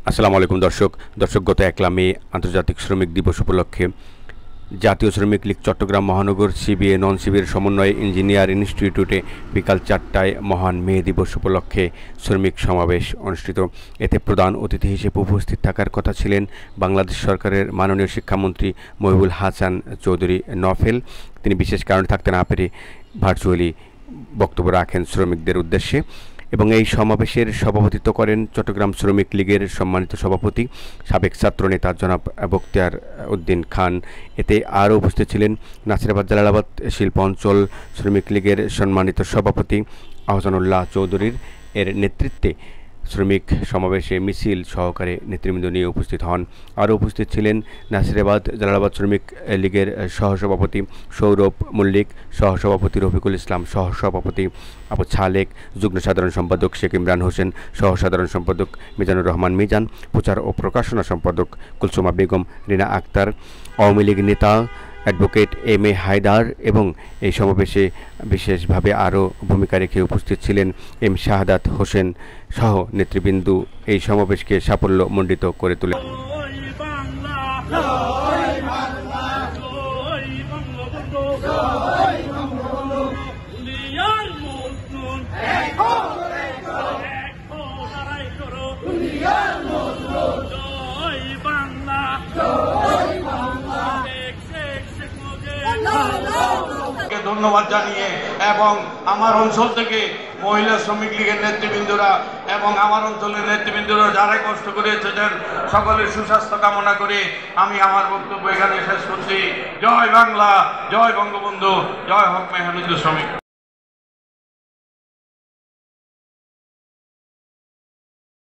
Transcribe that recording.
আসসালামু আলাইকুম দর্শক গত 1 মে আন্তর্জাতিক শ্রমিক দিবস উপলক্ষে জাতীয় শ্রমিক লীগ চট্টগ্রাম মহানগর সিবিএ নন সিবিএর সমন্বয়ে ইঞ্জিনিয়ার ইনস্টিটিউটে বিকাল 4টায় মহান মে দিবস উপলক্ষে শ্রমিক সমাবেশ অনুষ্ঠিত। এতে প্রধান অতিথি হিসেবে উপস্থিত থাকার কথা ছিলেন বাংলাদেশ সরকারের মাননীয় শিক্ষামন্ত্রী মহিবুল হাসান চৌধুরী নফেল। তিনি বিশেষ কারণে থাকতে না পেরে ভার্চুয়ালি বক্তব্য রাখেন শ্রমিকদের উদ্দেশ্যে এবং এই সমাবেশের সভাপতিত্ব করেন চট্টগ্রাম শ্রমিক লীগের সম্মানিত সভাপতি সাবেক ছাত্রনেতা জনাব বখতিয়ার উদ্দিন খান। এতে আরও উপস্থিত ছিলেন নাসিরাবাদ জালালাবাদ শিল্প অঞ্চল শ্রমিক লীগের সম্মানিত সভাপতি আহসানুল্লাহ চৌধুরীর নেতৃত্বে শ্রমিক সমাবেশে মিছিল সহকারে নেতৃবৃন্দ নিয়ে উপস্থিত হন। আরও উপস্থিত ছিলেন নাসিরাবাদ জালালাবাদ শ্রমিক লীগের সহসভাপতি সৌরভ মল্লিক, সহসভাপতি রফিকুল ইসলাম, সহসভাপতি আবু ছালেক, যুগ্ম সাধারণ সম্পাদক শেখ ইমরান হোসেন, সহসাধারণ সম্পাদক মিজানুর রহমান মিজান, প্রচার ও প্রকাশনা সম্পাদক কুলসুমা বেগম, রিনা আক্তার, আওয়ামী লীগ নেতা অ্যাডভোকেট এম.এ. হায়দার এবং এই সমাবেশে বিশেষভাবে আরও ভূমিকা রেখে উপস্থিত ছিলেন এম শাহাদাত হোসেন সহ নেতৃবৃন্দ এই সমাবেশকে সাফল্যমণ্ডিত করে তোলেন। ধন্যবাদ জানিয়ে এবং আমার অঞ্চল থেকে মহিলা শ্রমিক লীগের নেতৃবৃন্দরা এবং আমার অঞ্চলের নেতৃবৃন্দরা যারা কষ্ট করে এসেছেন সকলের সুস্বাস্থ্য কামনা করে আমি আমার বক্তব্য এখানে শেষ করছি। জয় বাংলা, জয় বঙ্গবন্ধু, জয় হক মেহনতি শ্রমিক।